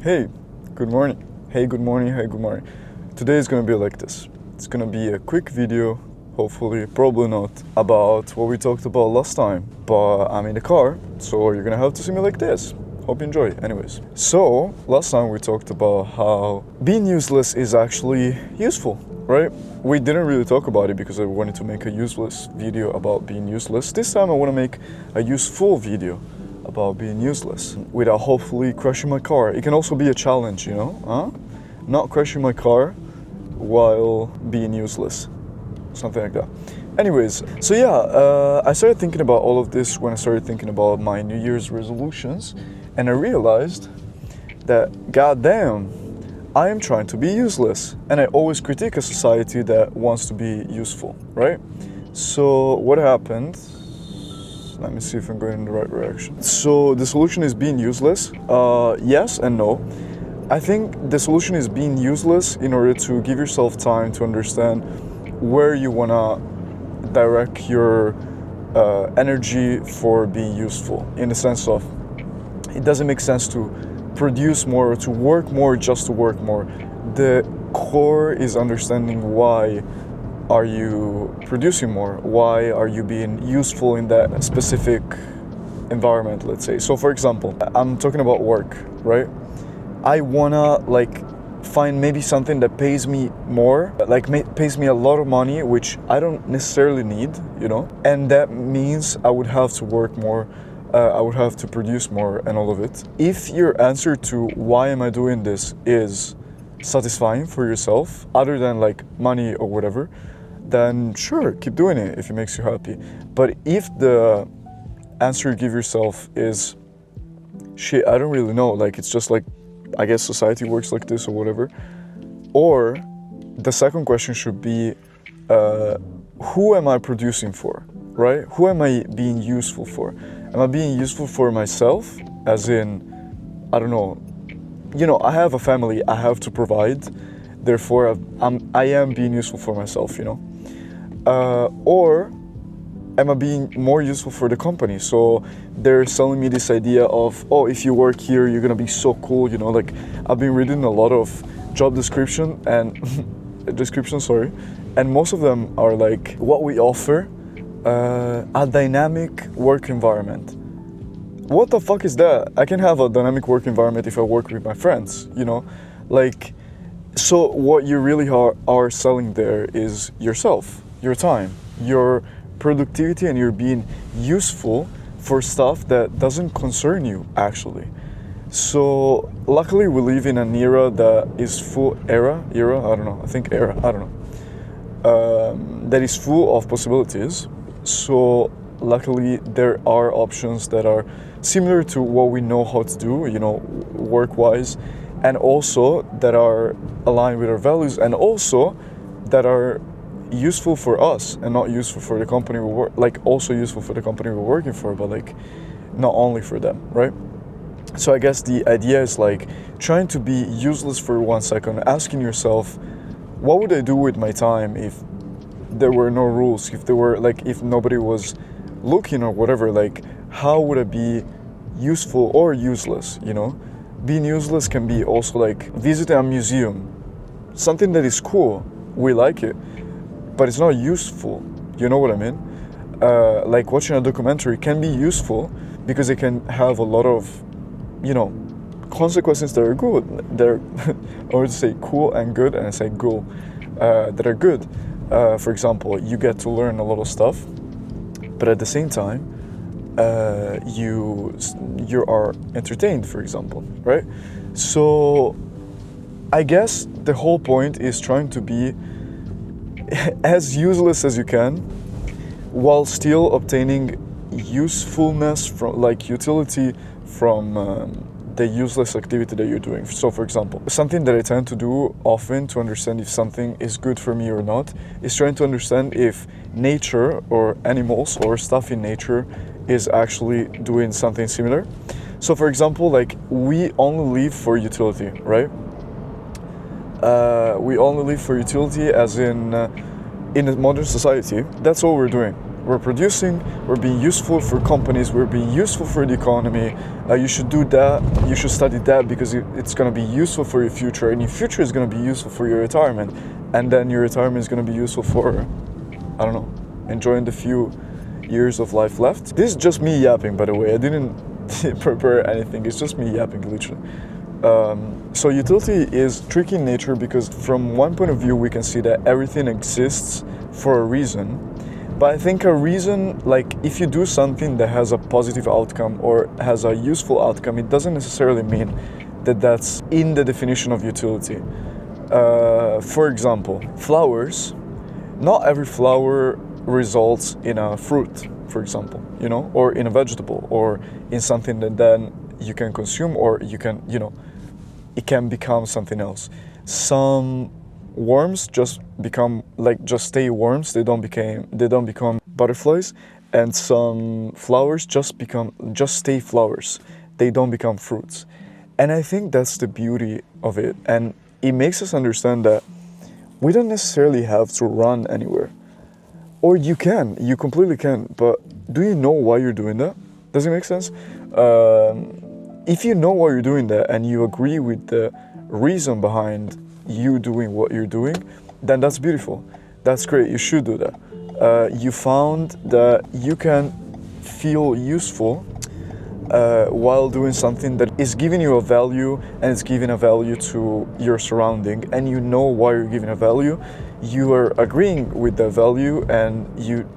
Hey, good morning. Hey, good morning. Hey, good morning. Today is gonna be like this. It's gonna be a quick video, hopefully, probably not, about what we talked about last time. But I'm in the car, so you're gonna have to see me like this. Hope you enjoy. Anyways, so last time we talked about how being useless is actually useful, right? We didn't really talk about it because I wanted to make a useless video about being useless. This time I want to make a useful video about being useless without hopefully crashing my car. It can also be a challenge, you know, huh? Not crashing my car while being useless, something like that. Anyways, so yeah, I started thinking about all of this when I started thinking about my New Year's resolutions, and I realized that, goddamn, I am trying to be useless, and I always critique a society that wants to be useful, right? So what happened? Let me see if I'm going in the right direction. So the solution is being useless. Yes and no. I think the solution is being useless in order to give yourself time to understand where you wanna direct your energy for being useful. In the sense of, it doesn't make sense to produce more or to work more just to work more. The core is understanding why are you producing more? Why are you being useful in that specific environment, let's say? So for example, I'm talking about work, right? I wanna find maybe something that pays me more, pays me a lot of money, which I don't necessarily need, you know? And that means I would have to work more, I would have to produce more and all of it. If your answer to why am I doing this is satisfying for yourself, other than like money or whatever, then sure, keep doing it if it makes you happy. But if the answer you give yourself is, shit, I don't really know, like it's just like, I guess society works like this or whatever. Or the second question should be, who am I producing for, right? Who am I being useful for? Am I being useful for myself? As in, I don't know, you know, I have a family, I have to provide, therefore I am being useful for myself, you know? Or am I being more useful for the company? So they're selling me this idea of, oh, if you work here, you're gonna be so cool, you know? Like, I've been reading a lot of job descriptions, and most of them are like, what we offer, a dynamic work environment. What the fuck is that? I can have a dynamic work environment if I work with my friends, you know? Like, so what you really are selling there is yourself, your time, your productivity, and you're being useful for stuff that doesn't concern you, actually. So luckily we live in an era that is that is full of possibilities. So luckily there are options that are similar to what we know how to do, you know, work-wise, and also that are aligned with our values, and also that are useful for us and not useful for the company we work, like also useful for the company we're working for, but like not only for them, right? So I guess the idea is like trying to be useless for 1 second, asking yourself, what would I do with my time if there were no rules, if there were like, if nobody was looking or whatever, like how would I be useful or useless, you know? Being useless can be also like visiting a museum, something that is cool, we like it, but it's not useful, you know what I mean? Like watching a documentary can be useful because it can have a lot of, you know, consequences that are good. They're, I would say cool and good, and I say cool, that are good. For example, you get to learn a lot of stuff, but at the same time, you are entertained, for example, right? So I guess the whole point is trying to be as useless as you can while still obtaining usefulness from, like, utility from the useless activity that you're doing. So for example, something that I tend to do often to understand if something is good for me or not is trying to understand if nature or animals or stuff in nature is actually doing something similar. So for example, like, we only live for utility, right? We only live for utility, as in a modern society, that's all we're doing. We're producing, we're being useful for companies, we're being useful for the economy. You should do that, you should study that because it's going to be useful for your future, and your future is going to be useful for your retirement, and then your retirement is going to be useful for, I don't know, enjoying the few years of life left. This is just me yapping, by the way. I didn't prepare anything, it's just me yapping, literally. So utility is tricky in nature because from one point of view we can see that everything exists for a reason. But I think a reason, like if you do something that has a positive outcome or has a useful outcome, it doesn't necessarily mean that that's in the definition of utility. For example, flowers, not every flower results in a fruit, for example, you know, or in a vegetable, or in something that then you can consume, or you can, you know, it can become something else. Some worms just become just stay worms, they don't become butterflies, and some flowers just stay flowers, they don't become fruits. And I think that's the beauty of it, and it makes us understand that we don't necessarily have to run anywhere. Or you completely can, but do you know why you're doing that? Does it make sense? If you know why you're doing that and you agree with the reason behind you doing what you're doing, then that's beautiful. That's great, you should do that. You found that you can feel useful while doing something that is giving you a value, and it's giving a value to your surrounding, and you know why you're giving a value. You are agreeing with the value, and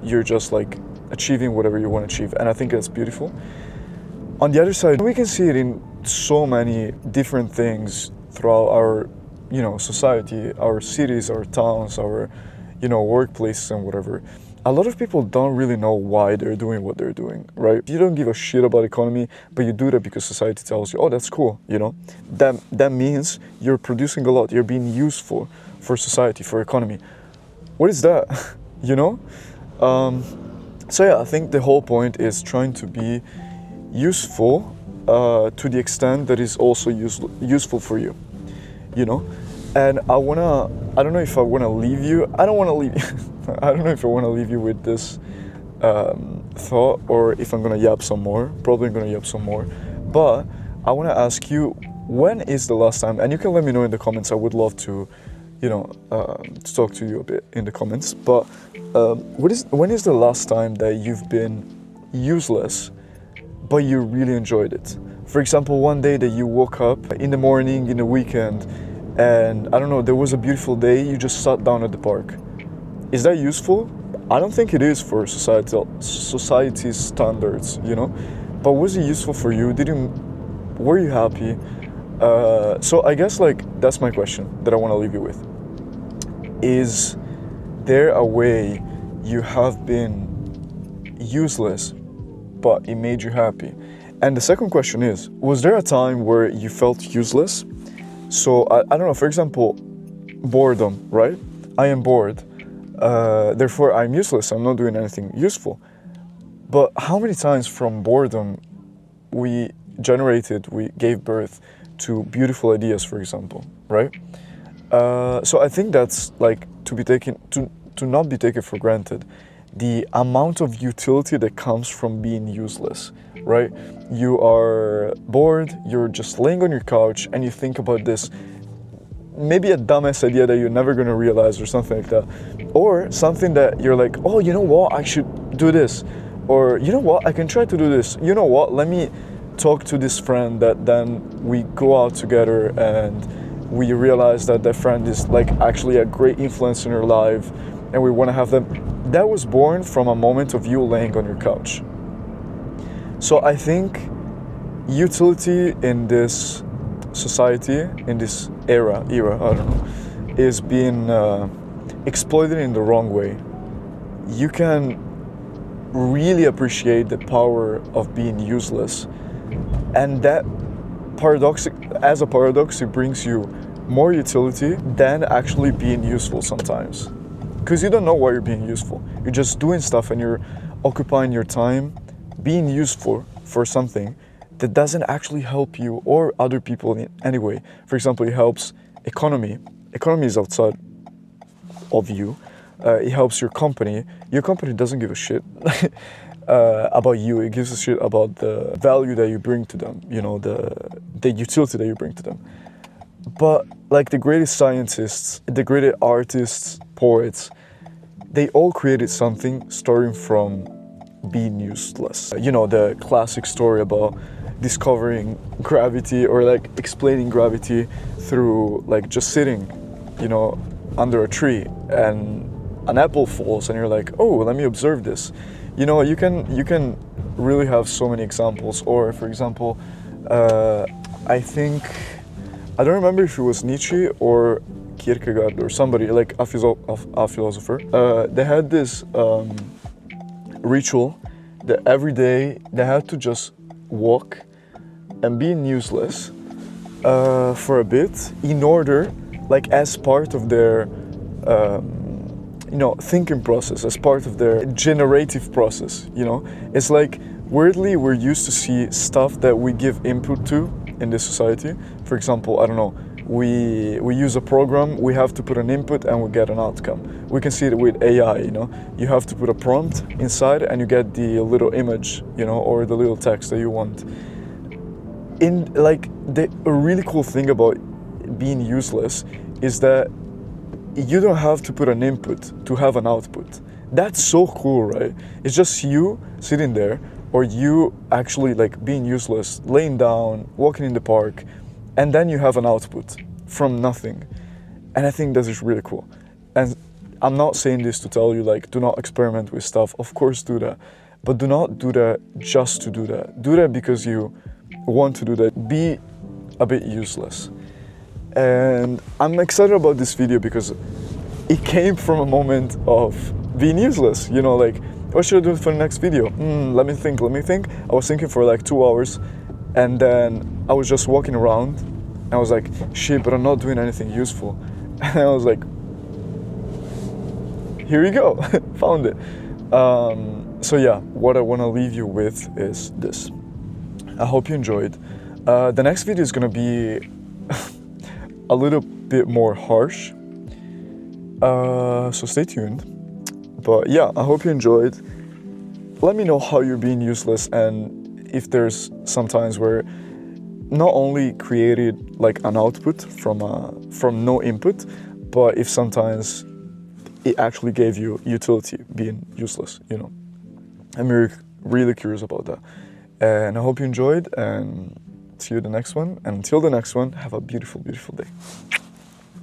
you're just like achieving whatever you want to achieve, and I think that's beautiful. On the other side, we can see it in so many different things throughout our, you know, society, our cities, our towns, our, you know, workplaces and whatever. A lot of people don't really know why they're doing what they're doing, right? You don't give a shit about economy, but you do that because society tells you, oh, that's cool, you know? That means you're producing a lot, you're being useful for society, for economy. What is that, you know? So yeah, I think the whole point is trying to be useful to the extent that is also useful for you, you know? And I don't know if I wanna leave you, I don't know if I wanna leave you with this thought, or if I'm gonna yap some more, probably gonna yap some more. But I wanna ask you, when is the last time, and you can let me know in the comments, I would love to, you know, to talk to you a bit in the comments, but when is the last time that you've been useless, but you really enjoyed it? For example, one day that you woke up in the morning, in the weekend, and I don't know, there was a beautiful day, you just sat down at the park. Is that useful? I don't think it is for society's standards, you know? But was it useful for you? Were you happy? So I guess that's my question that I want to leave you with. Is there a way you have been useless, but it made you happy? And the second question is, was there a time where you felt useless? So I don't know, for example, boredom, right? I am bored, therefore I'm useless, I'm not doing anything useful. But how many times from boredom we gave birth to beautiful ideas, for example, right? So I think that's to not be taken for granted, the amount of utility that comes from being useless, right? You are bored, you're just laying on your couch and you think about this, maybe a dumbass idea that you're never gonna realize or something like that. Or something that you're like, oh, you know what, I should do this. Or, you know what, I can try to do this. You know what, let me talk to this friend, that then we go out together and we realize that that friend is actually a great influence in your life and we wanna have them. That was born from a moment of you laying on your couch. So I think utility in this society, in this era, I don't know, is being exploited in the wrong way. You can really appreciate the power of being useless, and that as a paradox, it brings you more utility than actually being useful sometimes. Because you don't know why you're being useful. You're just doing stuff and you're occupying your time being useful for something that doesn't actually help you or other people in any way. For example, it helps economy. Economy is outside of you. it helps your company doesn't give a shit about you. It gives a shit about the value that you bring to them, you know, the utility that you bring to them. But like the greatest scientists, the greatest artists, poets, they all created something starting from being useless. You know, the classic story about discovering gravity or like explaining gravity through like just sitting, you know, under a tree and an apple falls and you're like, oh, let me observe this. You know, you can really have so many examples. Or for example, I think, I don't remember if it was Nietzsche or Kierkegaard or somebody, like a philosopher. They had this ritual that every day they had to just walk and be useless for a bit in order, like as part of their you know, thinking process, as part of their generative process, you know. It's like, weirdly, we're used to see stuff that we give input to in this society. For example, I don't know, we use a program, we have to put an input and we get an outcome. We can see it with AI, you know. You have to put a prompt inside and you get the little image, you know, or the little text that you want. In like, a really cool thing about being useless is that you don't have to put an input to have an output. That's so cool, right? It's just you sitting there, or you actually like being useless, laying down, walking in the park, and then you have an output from nothing. And I think this is really cool. And I'm not saying this to tell you like, do not experiment with stuff. Of course do that, but do not do that just to do that. Do that because you want to do that. Be a bit useless. And I'm excited about this video because it came from a moment of being useless, you know, like, what should I do for the next video? Let me think. I was thinking for like 2 hours, and then I was just walking around and I was like, shit, but I'm not doing anything useful. And I was like, here you go, found it. So yeah, what I want to leave you with is this. I hope you enjoyed. The next video is gonna be a little bit more harsh, so stay tuned. But yeah, I hope you enjoyed. Let me know how you're being useless, and if there's some times where not only created like an output from no input, but if sometimes it actually gave you utility being useless, you know. I'm really curious about that. And I hope you enjoyed, and see you in the next one. And until the next one, have a beautiful, beautiful day.